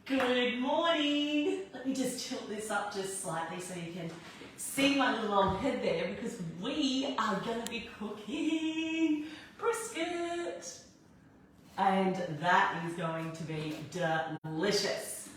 Good morning. Let me just tilt this up just slightly so you can see my little old head there, because we are going to be cooking brisket. And that is going to be delicious.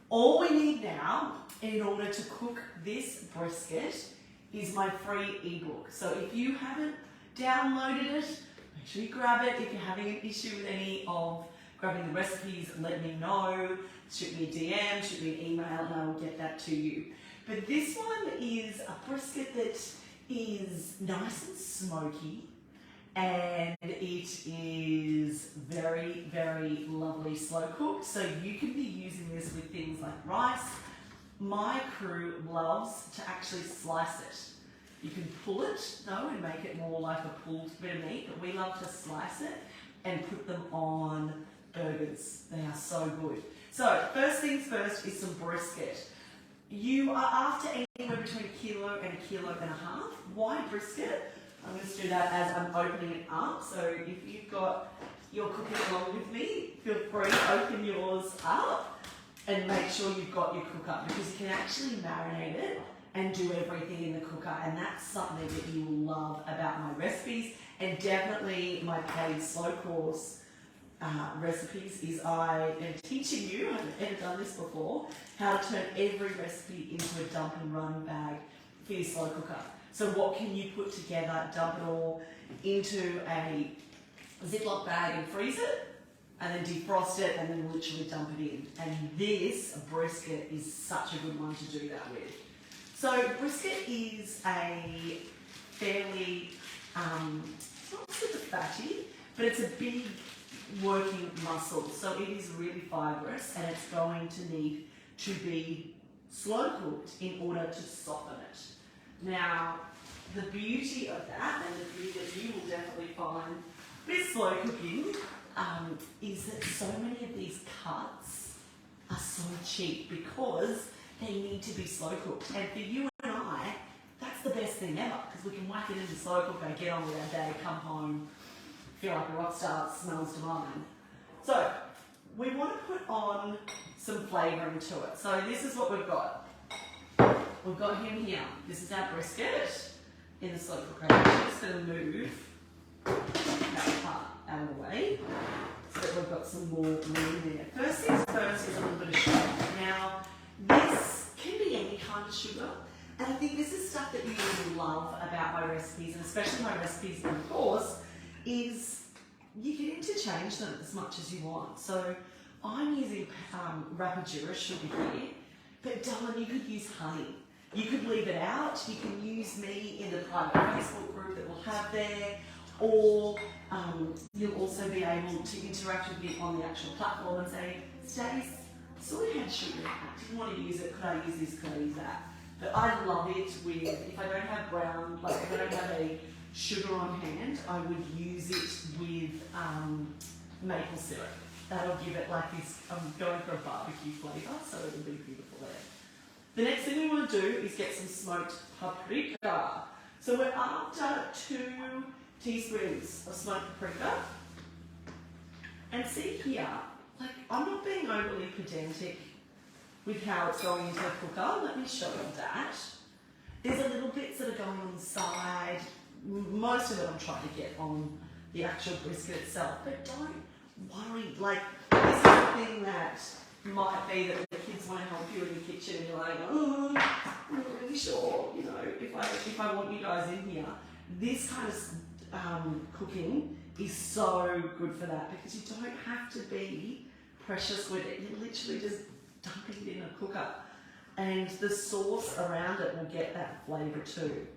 All we need now in order to cook this brisket is my free ebook. So if you haven't downloaded it, make sure you grab it. If you're having an issue with any of grabbing the recipes, let me know. Shoot me a DM, shoot me an email, and I will get that to you. But this one is a brisket that is nice and smoky, and it is very, very lovely slow cooked. So you can be using this with things like rice. My crew loves to actually slice it. You can pull it though and make it more like a pulled bit of meat, but we love to slice it and put them on burgers. They are so good. So first things first is some brisket. You are after anywhere between a kilo and a kilo and a half. Why brisket? I'm going to do that as I'm opening it up. So if you've got your cooking along with me, feel free to open yours up and make sure you've got your cooker, because you can actually marinate it and do everything in the cooker, and that's something that you will love about my recipes, and definitely my paid slow course recipes is I am teaching you, I haven't ever done this before, how to turn every recipe into a dump and run bag for your slow cooker. So what can you put together, dump it all into a Ziploc bag and freeze it, and then defrost it, and then literally dump it in. And this brisket is such a good one to do that with. So brisket is a fairly, it's not super fatty, but it's a big working muscle. So it is really fibrous, and it's going to need to be slow cooked in order to soften it. Now, the beauty of that, and the beauty that you will definitely find with slow cooking, is that so many of these cuts are so cheap because they need to be slow cooked. And for you and I, that's the best thing ever, because we can whack it into slow cooker, get on with our day, come home, feel like a rock star, it smells divine. So we want to put on some flavouring to it. So this is what we've got. We've got him here. This is our brisket in the slow cooker. I'm just going to move that part out of the way so that we've got some more room there. First things first is a little bit of sugar. Now, this can be any kind of sugar, and I think this is stuff that you really love about my recipes, and especially my recipes in the course, is you can interchange them as much as you want. So I'm using Rapadura sugar here, but darling, you could use honey. You could leave it out. You can use me in the private Facebook group that we'll have there, or you'll also be able to interact with me on the actual platform and say, Stace, so we had sugar. I didn't want to use it. Could I use this? Could I use that? But I love it with, if I don't have brown, like if I don't have a sugar on hand, I would use it with maple syrup. That'll give it like this, I'm going for a barbecue flavour, so it'll be beautiful there. The next thing we want to do is get some smoked paprika. So we're after 2 teaspoons of smoked paprika. And see here, like I'm not being overly pedantic with how it's going into the cooker. Let me show you that. There's a little bits that are going on the side. Most of it I'm trying to get on the actual brisket itself, but don't worry. Like, this is the thing that might be that the kids want to help you in the kitchen, and you're like, oh, I'm not really sure, you know, if I want you guys in here. This kind of cooking is so good for that, because you don't have to be precious with it. You're literally just dumping it in a cooker, and the sauce around it will get that flavour too.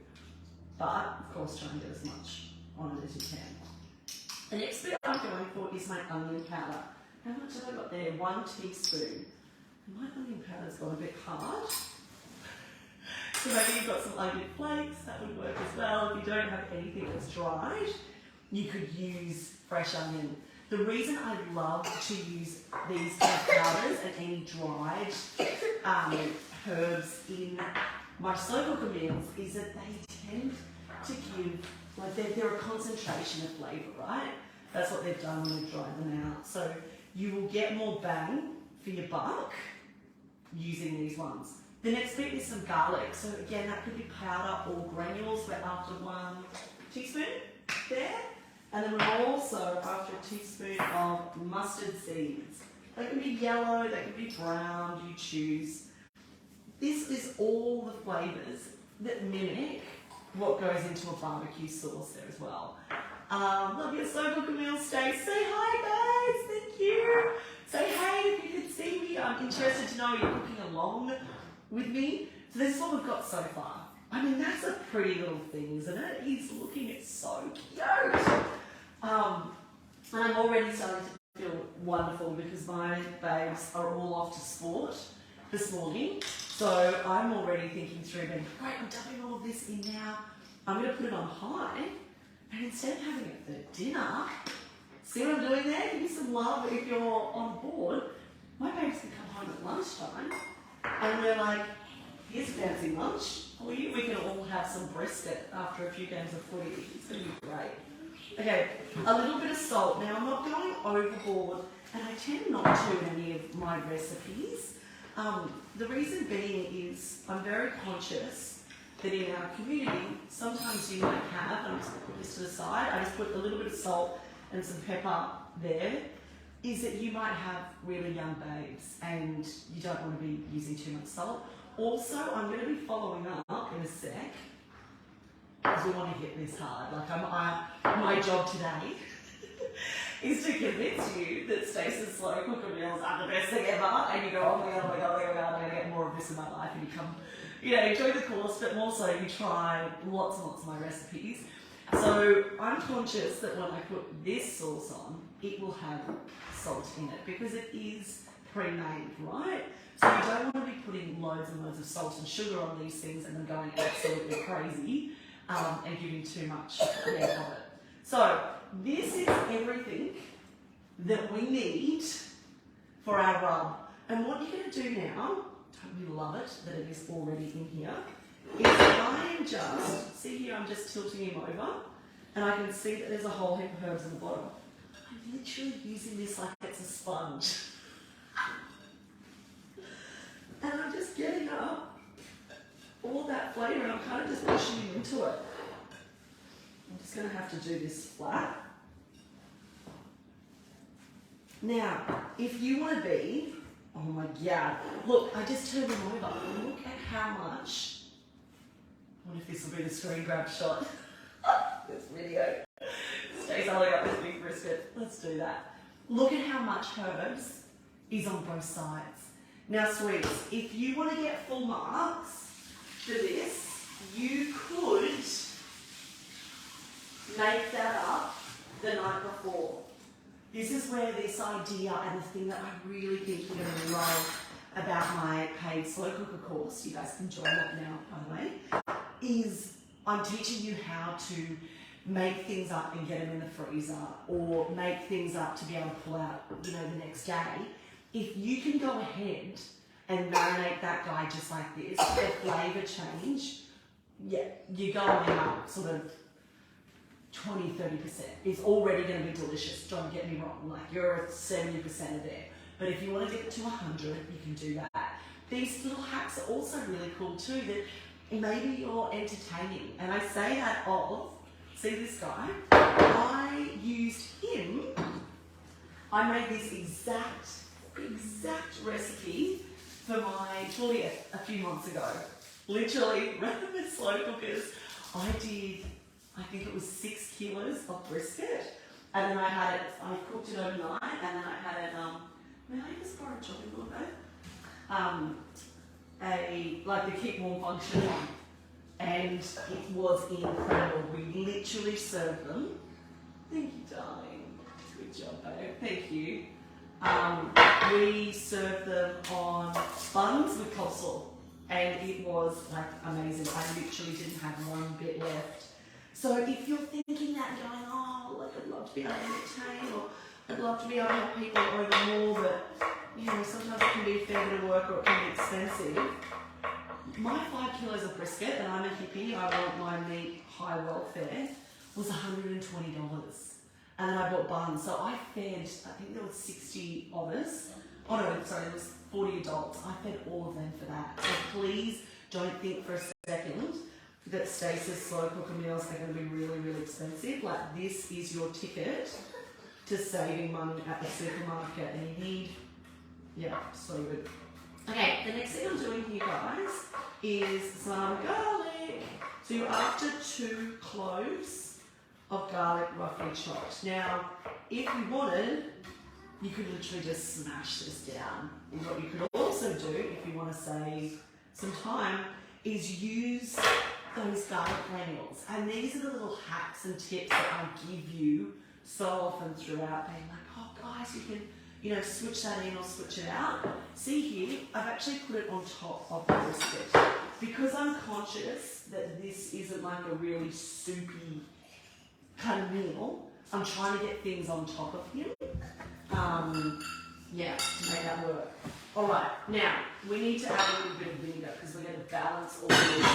But, of course, try and get as much on it as you can. The next bit I'm going for is my onion powder. How much have I got there? 1 teaspoon. My onion powder's gone a bit hard. So maybe you've got some onion flakes, that would work as well. If you don't have anything that's dried, you could use fresh onion. The reason I love to use these kind of powders and any dried herbs in my slow cooker meals is that they tend to give, like they're a concentration of flavour, right? That's what they've done when they've dried them out. So you will get more bang for your buck using these ones. The next bit is some garlic. So again, that could be powder or granules. We're after 1 teaspoon there. And then we're also after a teaspoon of mustard seeds. They can be yellow, they can be brown, you choose. This is all the flavours that mimic what goes into a barbecue sauce there as well. Love your slow cooker meal, Stacey. Say hi guys, thank you. Say hey if you can see me. I'm interested to know you're cooking along with me. So this is what we've got so far. I mean, that's a pretty little thing, isn't it? He's looking, it's so cute. And I'm already starting to feel wonderful because my babes are all off to sport this morning. So I'm already thinking through, being, great, I'm dumping all of this in now. I'm going to put it on high, and instead of having it for dinner, see what I'm doing there? Give me some love if you're on board. My babes can come home at lunchtime, and we're like, here's fancy lunch. We can all have some brisket after a few games of footy. It's going to be great. Okay, a little bit of salt. Now, I'm not going overboard, and I tend not to in any of my recipes. The reason being is I'm very conscious that in our community, sometimes you might have, I'm just put this to the side, I just put a little bit of salt and some pepper there, is that you might have really young babes and you don't want to be using too much salt. Also, I'm going to be following up in a sec, because we want to hit this hard. Like my job today is to convince you that Stacey's slow cooker meals are the best thing ever, and you go, oh my god, oh my god, oh my god, I'm going to get more of this in my life, and you come, enjoy the course, but more so you try lots and lots of my recipes. So I'm conscious that when I put this sauce on, it will have salt in it, because it is pre-made, right? So you don't want to be putting loads and loads of salt and sugar on these things and then going absolutely crazy and giving too much of it. So this is everything that we need for our rub. And what you're going to do now, totally love it that it is already in here, is I am just, see here, I'm just tilting him over, and I can see that there's a whole heap of herbs in the bottom. I'm literally using this like it's a sponge. And I'm just getting up all that flavour, and I'm kind of just pushing him into it. I'm just going to have to do this flat. Now, if you want to be, oh my god, look, I just turned him over. Look at how much. I wonder if this will be the screen grab shot. This video. Stacey holding up this big brisket. Let's do that. Look at how much herbs is on both sides. Now, sweets, if you want to get full marks for this, you could make that up the night before. This is where this idea and the thing that I really think you're going to love about my paid slow cooker course, you guys can join that now, by the way, is I'm teaching you how to make things up and get them in the freezer, or make things up to be able to pull out, the next day. If you can go ahead and marinate that guy just like this, the flavour change, you're going up sort of 20-30%. It's already going to be delicious, don't get me wrong, like you're at 70% of there. But if you want to get it to 100, you can do that. These little hacks are also really cool too, that maybe you're entertaining. And I say that of, see this guy? I used him, I made this exact recipe for my Juliet a few months ago. Literally, rather than slow cookers, I think it was 6 kilos of brisket, and then I cooked it overnight, and then I had it, may I just borrow a chopping board though? Like the keep warm function one, and it was incredible. We literally served them. Thank you, darling. Good job, babe. Thank you. We served them on buns with coleslaw, and it was like amazing. I literally didn't have one bit left. So if you're thinking that and going, oh, like I'd love to be able to entertain, or I'd love to be able to have people over more, but sometimes it can be a fair bit of work or it can be expensive. My 5 kilos of brisket, and I'm a hippie, I want my meat high welfare, was $120. And then I bought buns. So I fed, I think there was 60 of us. Oh no, sorry, there was 40 adults. I fed all of them for that. So please don't think for a second that Stacey's slow cooker meals are going to be really, really expensive. Like, this is your ticket to saving money at the supermarket, and you need, yeah, so good. Okay, the next thing I'm doing here, guys, is some garlic. So you're after 2 cloves of garlic roughly chopped. Now, if you wanted, you could literally just smash this down. And what you could also do, if you want to save some time, is use those garlic granules. And these are the little hacks and tips that I give you so often throughout, being like, oh guys, you can, you know, switch that in or switch it out. See here, I've actually put it on top of the brisket. Because I'm conscious that this isn't like a really soupy kind of meal, I'm trying to get things on top of him. Yeah, to make that work. Alright, now, we need to add a little bit of vinegar because we're going to balance all these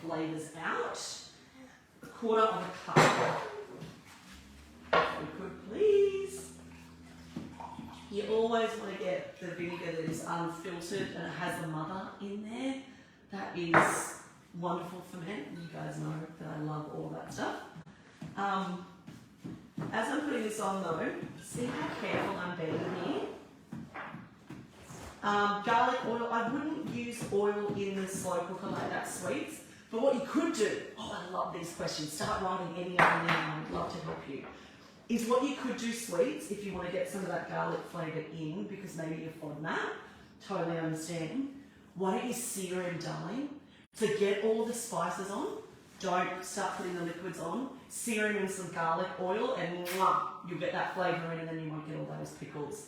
flavours out. 1/4 of a cup. If we could, please. You always want to get the vinegar that is unfiltered and it has the mother in there. That is wonderful for men. You guys know that I love all that stuff. As I'm putting this on though, see how careful I'm being here? Garlic oil, I wouldn't use oil in the slow cooker like that, sweets. But what you could do, oh I love these questions, start writing any other name, I'd love to help you. Is what you could do, sweets, if you want to get some of that garlic flavour in, because maybe you're fond of that, totally understand. Why don't you sear him, darling? So get all the spices on, don't start putting the liquids on, sear him in some garlic oil, and mwah, you'll get that flavour in, and then you won't get all those pickles.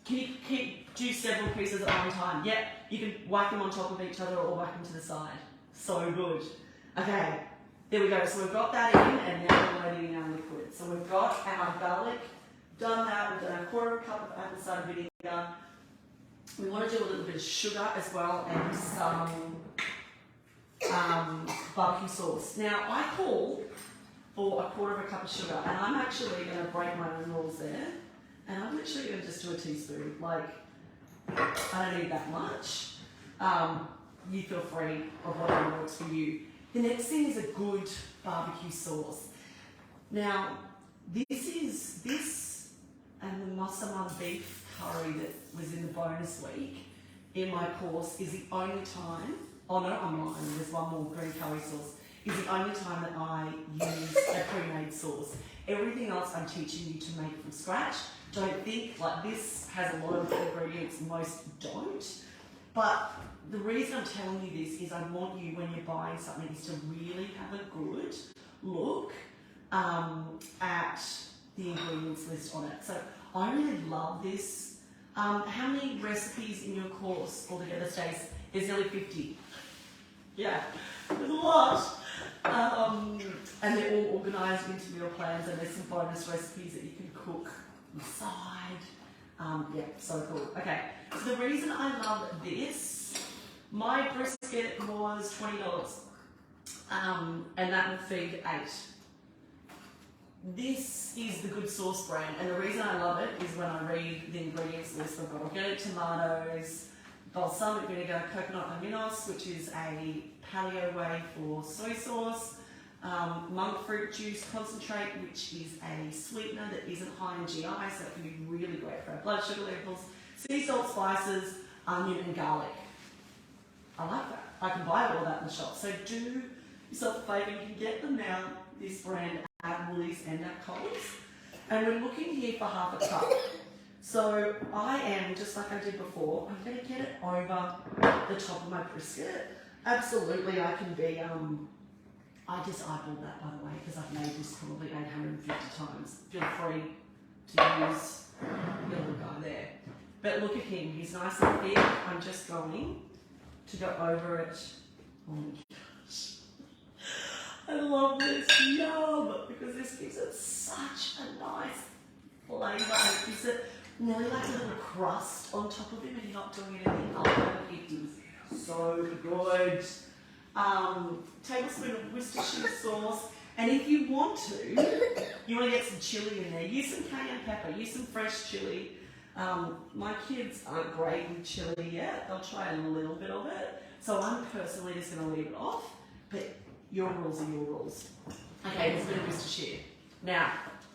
Can you do several pieces at one time? Yep, you can whack them on top of each other or whack them to the side. So good. Okay, there we go. So we've got that in, and now we're loading in our liquid. So we've got our garlic, done that, we've done a 1/4 cup of apple cider vinegar. We want to do a little bit of sugar as well and some barbecue sauce. Now, I call for a 1/4 cup of sugar, and I'm actually going to break my own rules there. And I'm literally going to just do a teaspoon. Like, I don't need that much. You feel free of whatever works for you. The next thing is a good barbecue sauce. Now, this and the massaman beef curry that was in the bonus week in my course is the only time, oh no, I'm lying, there's one more green curry sauce, is the only time that I use a pre-made sauce. Everything else I'm teaching you to make from scratch. Don't think, like, this has a lot of ingredients, most don't. But the reason I'm telling you this is I want you, when you're buying something, is to really have a good look at the ingredients list on it. So I really love this. How many recipes in your course altogether, Stace? There's nearly 50. Yeah, there's a lot. And they're all organised into meal plans, and there's some bonus recipes that you can cook on the side. Yeah, so cool. Okay, so the reason I love this, my brisket was $20, and that will feed 8. This is the Good Sauce brand, and the reason I love it is when I read the ingredients list. I've got organic tomatoes, balsamic vinegar, coconut aminos, which is a paleo way for soy sauce, monk fruit juice concentrate, which is a sweetener that isn't high in GI, so it can be really great for our blood sugar levels, sea salt, spices, onion and garlic. I like that. I can buy all that in the shop. So do yourself a favour, you can get them now, this brand, at Woolies and at Coles. And we're looking here for 1/2 cup. So I am, just like I did before, I'm going to get it over the top of my brisket. Absolutely, I can be, I just eyeballed that, by the way, because I've made this probably 850 times. Feel free to use the little guy there. But look at him, he's nice and thick. I'm just going to go over it. Oh my gosh. I love this, yum, because this gives it such a nice flavour. It gives it nearly like a little crust on top of him, and you're not doing anything other. It is so good. Tablespoon of Worcestershire sauce, and if you want to get some chilli in there. Use some cayenne pepper, use some fresh chilli. My kids aren't great with chili yet. They'll try a little bit of it. So I'm personally just going to leave it off. But your rules are your rules. Okay, there's a bit of Worcestershire. Now,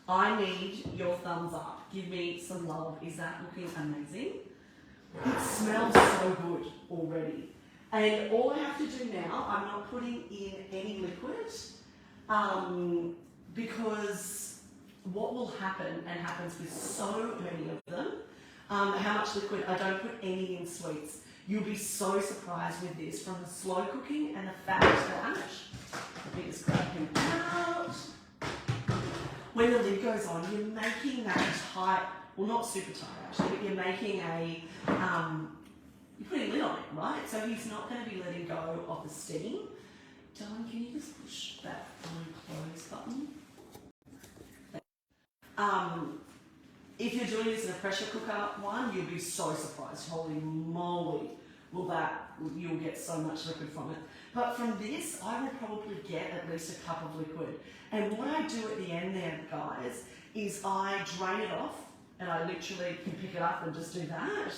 I need your thumbs up. Give me some love. Is that looking amazing? It smells so good already. And all I have to do now, I'm not putting in any liquid because what will happen, and happens with so many of them, how much liquid, I don't put any in sweets. You'll be so surprised with this from the slow cooking and the fact that, let me just grab him out. When the lid goes on, you're making that tight, well not super tight actually, but you're making a, you're putting a lid on it, right? So he's not going to be letting go of the steam. Darling, can you just push that close button? If you're doing this in a pressure cooker one, you'll be so surprised. Holy moly, you'll get so much liquid from it. But from this, I will probably get at least a cup of liquid. And what I do at the end there, guys, is I drain it off, and I literally can pick it up and just do that.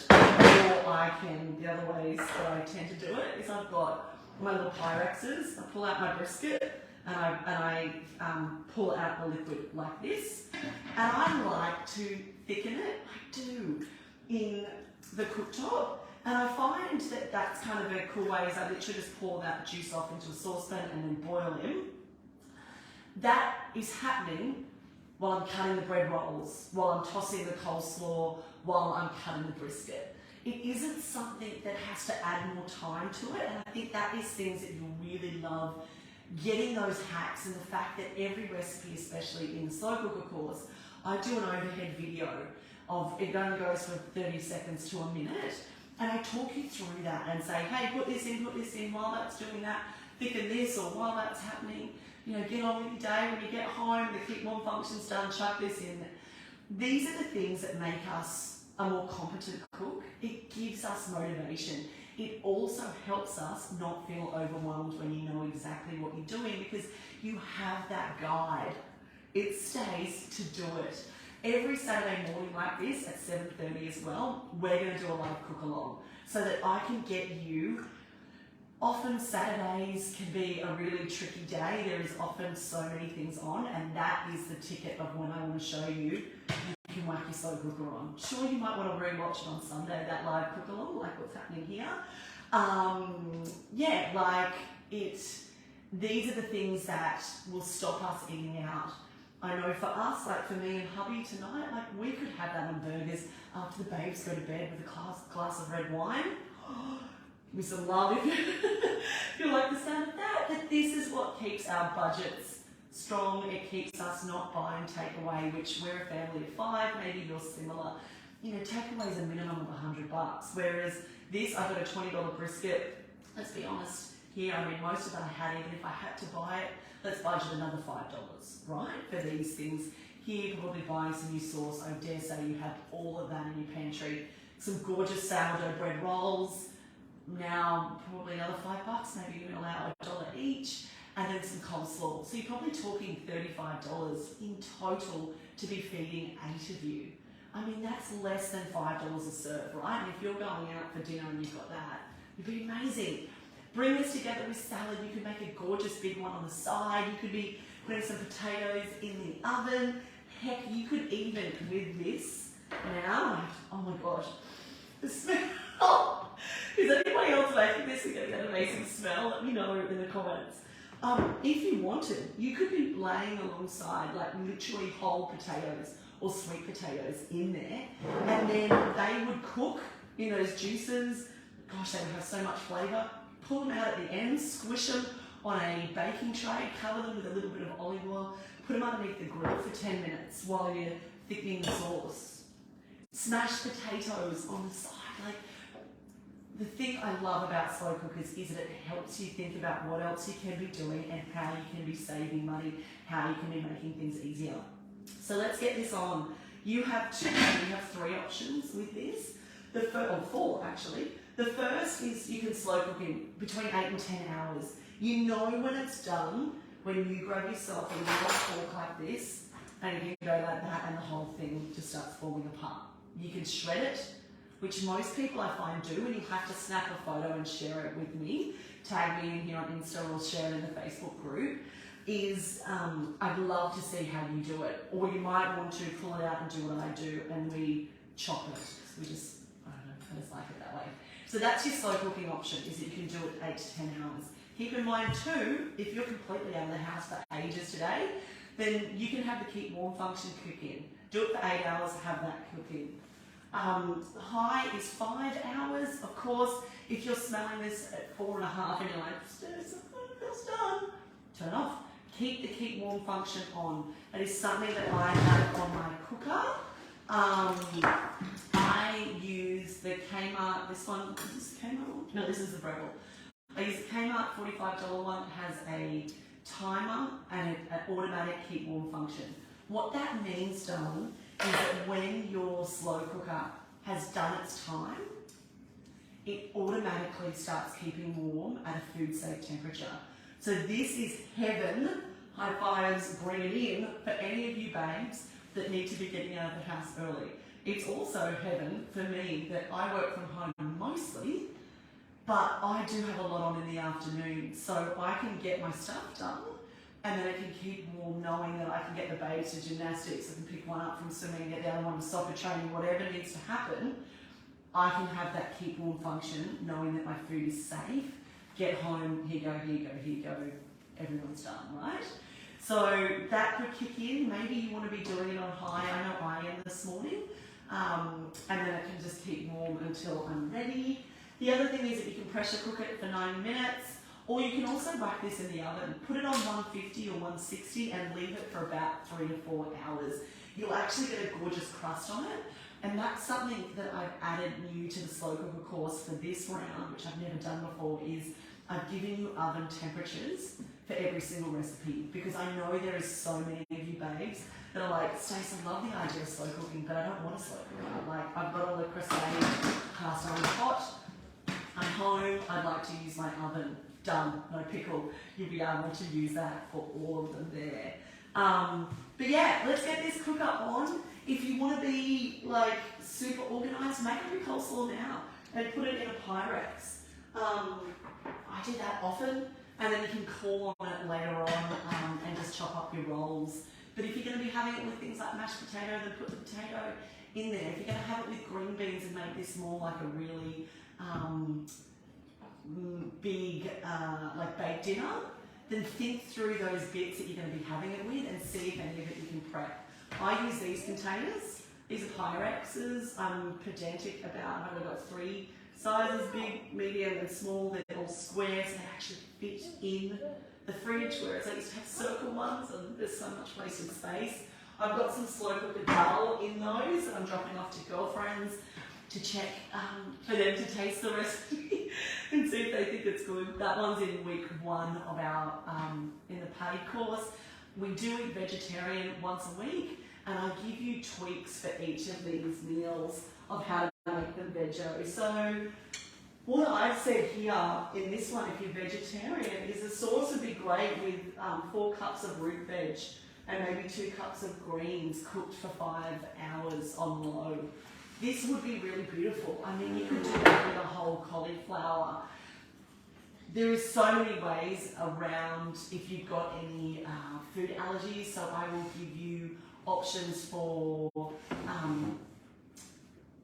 Or I can, the other ways that I tend to do it is I've got my little Pyrexes, I pull out my brisket, and I pull out the liquid like this. And I like to thicken it, I do, in the cooktop. And I find that that's kind of a cool way is I literally just pour that juice off into a saucepan and then boil him. That is happening while I'm cutting the bread rolls, while I'm tossing the coleslaw, while I'm cutting the brisket. It isn't something that has to add more time to it, and I think that is things that you'll really love, getting those hacks and the fact that every recipe, especially in the slow cooker course, I do an overhead video of, it only goes for 30 seconds to a minute, and I talk you through that and say, hey, put this in, while that's doing that, thicken this, or while that's happening, you know, get on with your day. When you get home, the keep warm function's done, chuck this in. These are the things that make us a more competent cook. It gives us motivation. It also helps us not feel overwhelmed when you know exactly what you're doing because you have that guide. It stays to do it. Every Saturday morning like this at 7:30 as well, we're going to do a live cook along so that I can get you. Often Saturdays can be a really tricky day. There is often so many things on, and that is the ticket of when I want to show you can whack your slow cooker on. Sure, you might want to re-watch it on Sunday, that live cook along, like what's happening here. Yeah, like these are the things that will stop us eating out. I know for us, like for me and hubby tonight, like we could have that on burgers after the babes go to bed with a glass of red wine. Give me some love if you like the sound of that. But this is what keeps our budgets strong. It keeps us not buying takeaway, which we're a family of 5, maybe you're similar. You know, takeaway is a minimum of $100. Whereas this, I've got a $20 brisket. Let's be honest here, I mean, most of it I had, even if I had to buy it, let's budget another $5, right, for these things. Here, you're probably buying some new sauce. I dare say you have all of that in your pantry. Some gorgeous sourdough bread rolls. Now, probably another $5, maybe you can allow $1 each, and then some coleslaw. So you're probably talking $35 in total to be feeding 8 of you. I mean, that's less than $5 a serve, right? And if you're going out for dinner and you've got that, it'd be amazing. Bring this together with salad. You could make a gorgeous big one on the side. You could be putting some potatoes in the oven. Heck, you could even, with this now, oh my gosh, the smell. Is anybody else making this? We're going to get an amazing smell. Let me know in the comments. If you wanted, you could be laying alongside like literally whole potatoes or sweet potatoes in there, and then they would cook in those juices. Gosh, they would have so much flavour. Pull them out at the end, squish them on a baking tray, cover them with a little bit of olive oil, put them underneath the grill for 10 minutes while you're thickening the sauce. Smashed potatoes on the side. Like, the thing I love about slow cookers is that it helps you think about what else you can be doing and how you can be saving money, how you can be making things easier. So let's get this on. You have 3 options with this. The first, or 4 actually. The first is you can slow cook in between 8 and 10 hours. You know when it's done when you grab yourself a little fork like this and you go like that and the whole thing just starts falling apart. you can shred it, which most people I find do, and you have to snap a photo and share it with me, tag me in here on Insta or share it in the Facebook group, is I'd love to see how you do it. Or you might want to pull it out and do what I do, and we chop it. We just, I don't know, I just like it that way. So that's your slow cooking option, is that you can do it 8 to 10 hours. Keep in mind too, if you're completely out of the house for ages today, then you can have the keep warm function cook in. Do it for 8 hours, have that cook in. High is 5 hours. Of course, if you're smelling this at 4.5 and you're like, it's done, turn off. Keep the keep warm function on. That is something that I have on my cooker. I use the Kmart, this one, is this Kmart? No, this is the Breville. I use the Kmart $45 one. It has a timer and an automatic keep warm function. What that means, darling, is that when your slow cooker has done its time, it automatically starts keeping warm at a food safe temperature. So this is heaven, high fives, bring it in, for any of you babes that need to be getting out of the house early. It's also heaven for me that I work from home mostly, but I do have a lot on in the afternoon, so I can get my stuff done and then I can keep warm knowing that I can get the babes to gymnastics, I can pick one up from swimming, get the other one to soccer training, whatever needs to happen. I can have that keep warm function knowing that my food is safe. Get home, here you go, here you go, here you go, everyone's done, right? So that could kick in. Maybe you want to be doing it on high. I know I am this morning. And then it can just keep warm until I'm ready. The other thing is that you can pressure cook it for 90 minutes, or you can also whack this in the oven. Put it on 150 or 160 and leave it for about 3 to 4 hours. You'll actually get a gorgeous crust on it. And that's something that I've added new to the slow cooker course for this round, which I've never done before, is I've given you oven temperatures for every single recipe, because I know there is so many of you babes that are like, Stace, I love the idea of slow cooking, but I don't want a slow cooker. Like, I've got a Le Creuset cast iron pot, I'm home, I'd like to use my oven. Done, no pickle. You'll be able to use that for all of them there. But yeah, let's get this cooker on. If you want to be like super organised, make up your coleslaw now and put it in a Pyrex. I do that often, and then you can call on it later on and just chop up your rolls. But if you're going to be having it with things like mashed potato, then put the potato in there. If you're going to have it with green beans and make this more like a really big like baked dinner, then think through those bits that you're going to be having it with and see if any of it you can prep. I use these containers. These are Pyrexes. I'm pedantic about, I've only got 3 sizes, big, medium and small. They're all square, so they actually fit in the fridge, whereas I used to have circle ones and there's so much wasted space. I've got some slow cooker dal in those that I'm dropping off to girlfriends to check for them to taste the recipe and see if they think it's good. That one's in week 1 of our, in the paid course. We do eat vegetarian once a week, and I give you tweaks for each of these meals of how to make them veggie. So what I've said here in this one, if you're vegetarian, is the sauce would be great with 4 cups of root veg and maybe 2 cups of greens cooked for 5 hours on low. This would be really beautiful. I mean, you could do that with a whole cauliflower. There is so many ways around if you've got any food allergies, so I will give you options for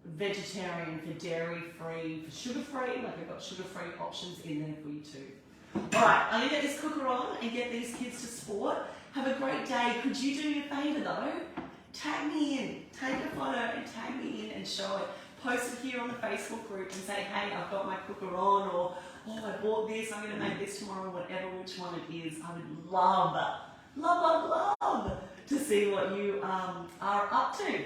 vegetarian, for dairy-free, for sugar-free. Like I've got sugar-free options in there for you too. All right, I'm gonna get this cooker on and get these kids to sport. Have a great day. Could you do me a favour though? Tag me in, take a photo and tag me in and show it. Post it here on the Facebook group and say, hey, I've got my cooker on, or oh, I bought this, I'm going to make this tomorrow, whatever which one it is. I would love to see what you are up to.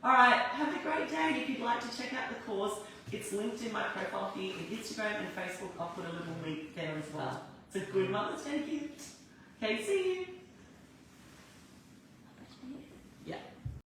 All right, have a great day. If you'd like to check out the course, it's linked in my profile here in Instagram and Facebook. I'll put a little link there as well. It's a good Mother's Day gift. Okay, see you.